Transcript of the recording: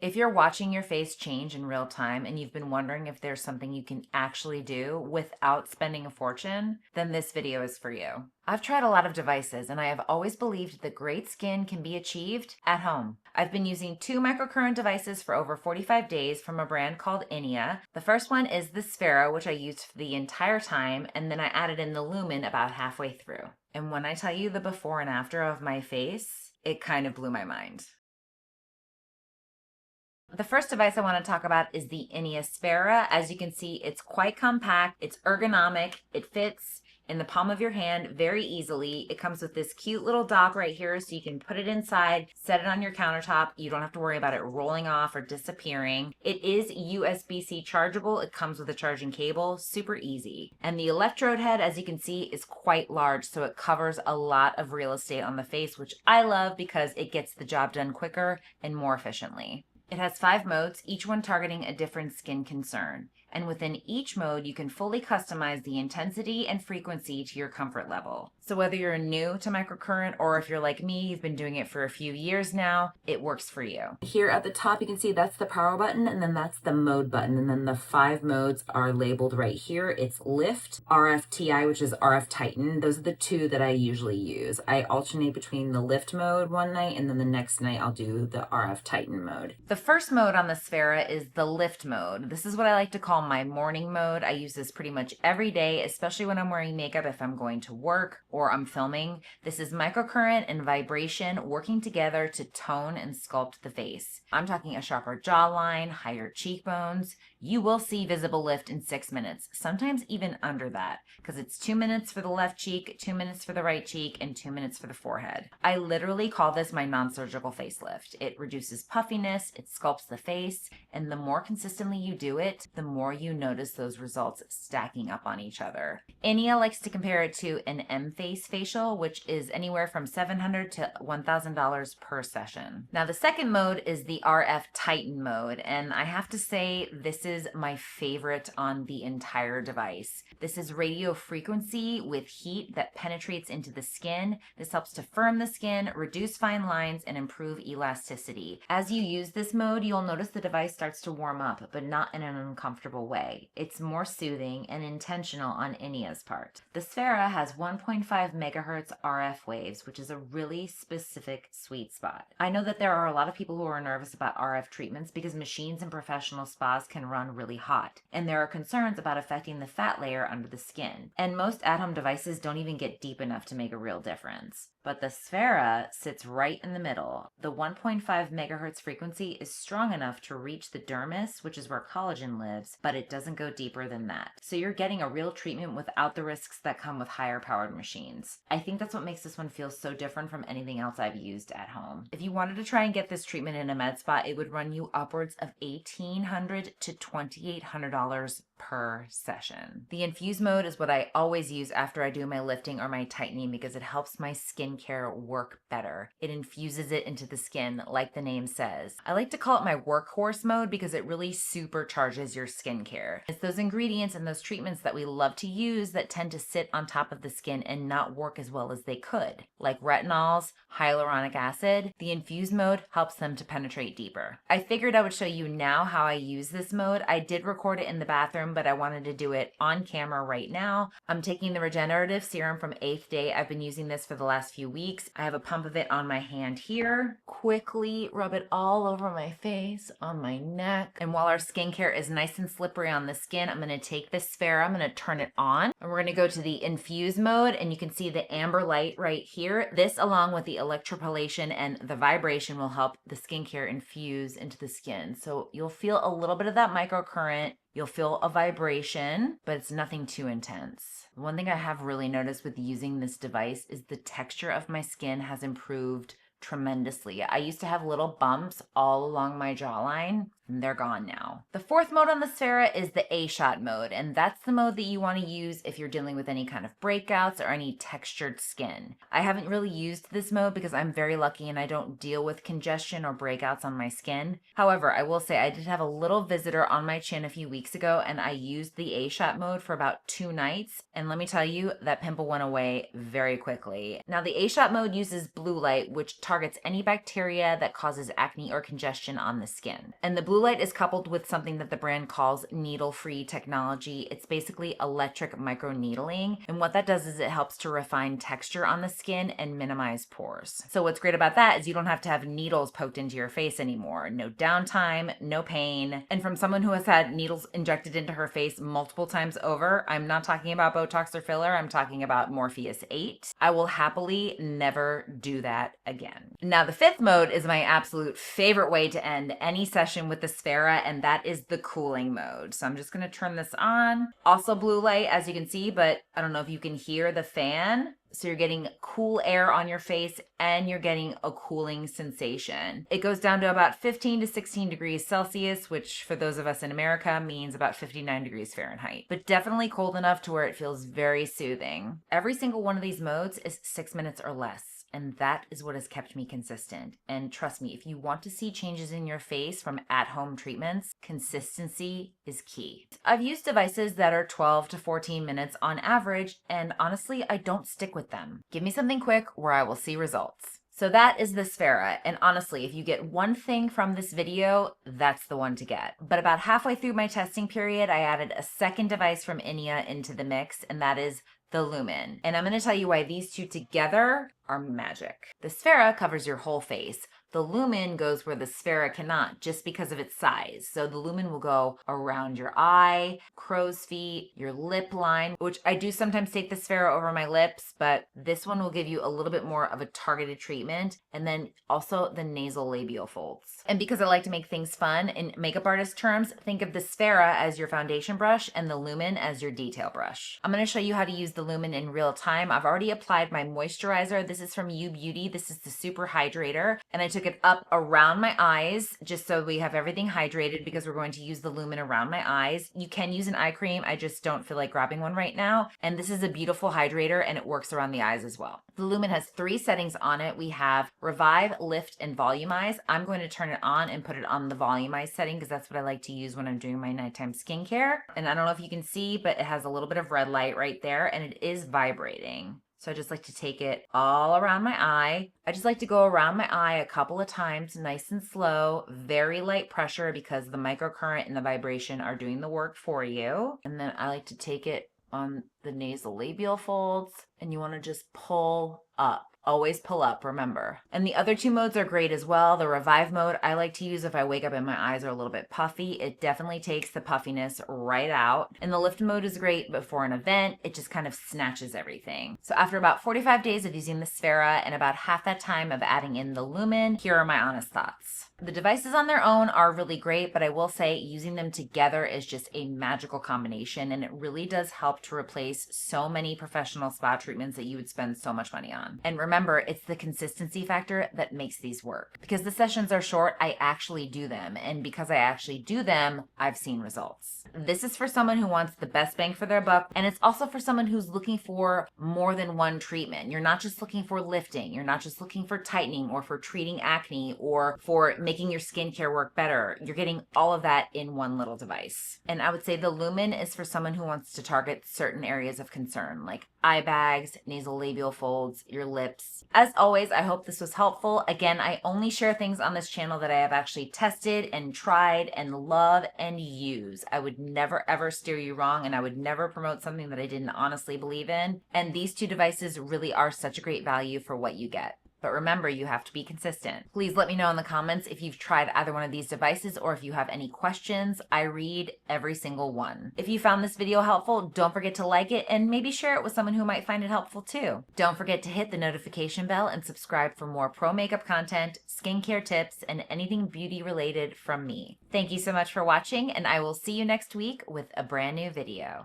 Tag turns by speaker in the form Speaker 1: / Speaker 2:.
Speaker 1: If you're watching your face change in real time and you've been wondering if there's something you can actually do without spending a fortune, then this video is for you. I've tried a lot of devices and I have always believed that great skin can be achieved at home. I've been using 2 microcurrent devices for over 45 days from a brand called INIA. The first one is the SPHERA, which I used for the entire time, and then I added in the Lumin about halfway through. And when I tell you the before and after of my face, it kind of blew my mind. The first device I want to talk about is the INIA SPHERA. As you can see, it's quite compact, it's ergonomic, it fits in the palm of your hand very easily. It comes with this cute little dock right here so you can put it inside, set it on your countertop. You don't have to worry about it rolling off or disappearing. It is USB-C chargeable. It comes with a charging cable, super easy. And the electrode head, as you can see, is quite large, so it covers a lot of real estate on the face, which I love because it gets the job done quicker and more efficiently. It has 5 modes, each one targeting a different skin concern. And within each mode, you can fully customize the intensity and frequency to your comfort level. So whether you're new to microcurrent or if you're like me, you've been doing it for a few years now, it works for you. Here at the top, you can see that's the power button, and then that's the mode button. And then the 5 modes are labeled right here. It's Lift, RF TI, which is RF Tighten. Those are the 2 that I usually use. I alternate between the Lift mode one night, and then the next night I'll do the RF Tighten mode. The first mode on the SPHERA is the Lift mode. This is what I like to call my morning mode. I use this pretty much every day, especially when I'm wearing makeup if I'm going to work or I'm filming. This is microcurrent and vibration working together to tone and sculpt the face. I'm talking a sharper jawline, higher cheekbones. You will see visible lift in 6 minutes, sometimes even under that, because it's 2 minutes for the left cheek, 2 minutes for the right cheek, and 2 minutes for the forehead. I literally call this my non-surgical facelift. It reduces puffiness, it sculpts the face, and the more consistently you do it, the more you notice those results stacking up on each other. INIA likes to compare it to an M-Face facial, which is anywhere from $700 to $1,000 per session. Now the second mode is the RF Tighten mode, and I have to say this is my favorite on the entire device. This is radio frequency with heat that penetrates into the skin. This helps to firm the skin, reduce fine lines, and improve elasticity. As you use this mode, you'll notice the device starts to warm up, but not in an uncomfortable way. It's more soothing and intentional on INIA's part. The SPHERA has 1.5 megahertz RF waves, which is a really specific sweet spot. I know that there are a lot of people who are nervous about RF treatments because machines in professional spas can run really hot, and there are concerns about affecting the fat layer under the skin. And most at-home devices don't even get deep enough to make a real difference. But the SPHERA sits right in the middle. The 1.5 megahertz frequency is strong enough to reach the dermis, which is where collagen lives, but it doesn't go deeper than that. So you're getting a real treatment without the risks that come with higher powered machines. I think that's what makes this one feel so different from anything else I've used at home. If you wanted to try and get this treatment in a med spa, it would run you upwards of $1,800 to $2,800 per session. The Infuse mode is what I always use after I do my lifting or my tightening because it helps my skincare work better. It infuses it into the skin like the name says. I like to call it my workhorse mode because it really supercharges your skincare. It's those ingredients and those treatments that we love to use that tend to sit on top of the skin and not work as well as they could, like retinols, hyaluronic acid. The Infuse mode helps them to penetrate deeper. I figured I would show you now how I use this mode. I did record it in the bathroom, but I wanted to do it on camera right now. I'm taking the regenerative serum from 8th Day. I've been using this for the last few weeks. I have a pump of it on my hand here. Quickly rub it all over my face, on my neck. And while our skincare is nice and slippery on the skin, I'm gonna take this SPHERA, I'm gonna turn it on, and we're gonna go to the Infuse mode, and you can see the amber light right here. This, along with the electroporation and the vibration, will help the skincare infuse into the skin. So you'll feel a little bit of that microcurrent. You'll feel a vibration, but it's nothing too intense. One thing I have really noticed with using this device is the texture of my skin has improved tremendously. I used to have little bumps all along my jawline, and they're gone now. The fourth mode on the SPHERA is the A-shot mode, and that's the mode that you want to use if you're dealing with any kind of breakouts or any textured skin. I haven't really used this mode because I'm very lucky and I don't deal with congestion or breakouts on my skin. However, I will say I did have a little visitor on my chin a few weeks ago, and I used the A-shot mode for about 2 nights, and let me tell you, that pimple went away very quickly. Now the A-shot mode uses blue light, which targets any bacteria that causes acne or congestion on the skin. And the blue light is coupled with something that the brand calls needle-free technology. It's basically electric microneedling. And what that does is it helps to refine texture on the skin and minimize pores. So what's great about that is you don't have to have needles poked into your face anymore. No downtime, no pain. And from someone who has had needles injected into her face multiple times over, I'm not talking about Botox or filler, I'm talking about Morpheus 8. I will happily never do that again. Now, the fifth mode is my absolute favorite way to end any session with the Sphera, and that is the cooling mode. So I'm just gonna turn this on. Also blue light, as you can see, but I don't know if you can hear the fan. So you're getting cool air on your face and you're getting a cooling sensation. It goes down to about 15 to 16 degrees Celsius, which for those of us in America means about 59 degrees Fahrenheit, but definitely cold enough to where it feels very soothing. Every single one of these modes is 6 minutes or less. And that is what has kept me consistent. And trust me, if you want to see changes in your face from at-home treatments, consistency is key. I've used devices that are 12 to 14 minutes on average, and honestly, I don't stick with them. Give me something quick where I will see results. So that is the Sphera, and honestly, if you get one thing from this video, that's the one to get. But about halfway through my testing period, I added a second device from INIA into the mix, and that is the Lumin. And I'm going to tell you why these two together are magic. The Sphera covers your whole face. The Lumin goes where the Sphera cannot, just because of its size. So the Lumin will go around your eye, crow's feet, your lip line, which I do sometimes take the Sphera over my lips, but this one will give you a little bit more of a targeted treatment, and then also the nasal labial folds. And because I like to make things fun, in makeup artist terms, think of the Sphera as your foundation brush and the Lumin as your detail brush. I'm going to show you how to use the Lumin in real time. I've already applied my moisturizer. This is from U Beauty. This is the Super Hydrator, and I took it up around my eyes just so we have everything hydrated because we're going to use the Lumin around my eyes. You can use an eye cream. I just don't feel like grabbing one right now. And this is a beautiful hydrator and it works around the eyes as well. The Lumin has 3 settings on it. We have Revive, Lift, and Volumize. I'm going to turn it on and put it on the Volumize setting because that's what I like to use when I'm doing my nighttime skincare. And I don't know if you can see, but it has a little bit of red light right there and it is vibrating. So I just like to take it all around my eye. I just like to go around my eye a couple of times, nice and slow, very light pressure because the microcurrent and the vibration are doing the work for you. And then I like to take it on the nasal labial folds, and you want to just pull up. Always pull up, remember. And the other 2 modes are great as well. The Revive mode I like to use if I wake up and my eyes are a little bit puffy. It definitely takes the puffiness right out. And the Lift mode is great, but for an event, it just kind of snatches everything. So after about 45 days of using the Sphera and about half that time of adding in the Lumin, here are my honest thoughts. The devices on their own are really great, but I will say using them together is just a magical combination, and it really does help to replace so many professional spa treatments that you would spend so much money on. And remember, it's the consistency factor that makes these work. Because the sessions are short, I actually do them, and because I actually do them, I've seen results. This is for someone who wants the best bang for their buck, and it's also for someone who's looking for more than one treatment. You're not just looking for lifting, you're not just looking for tightening or for treating acne or for making your skincare work better. You're getting all of that in one little device. And I would say the Lumin is for someone who wants to target certain areas of concern, like eye bags, nasal labial folds, your lips. As always, I hope this was helpful. Again, I only share things on this channel that I have actually tested and tried and love and use. I would never ever steer you wrong, and I would never promote something that I didn't honestly believe in. And these 2 devices really are such a great value for what you get. But remember, you have to be consistent. Please let me know in the comments if you've tried either one of these devices or if you have any questions. I read every single one. If you found this video helpful, don't forget to like it and maybe share it with someone who might find it helpful too. Don't forget to hit the notification bell and subscribe for more pro makeup content, skincare tips, and anything beauty related from me. Thank you so much for watching, and I will see you next week with a brand new video.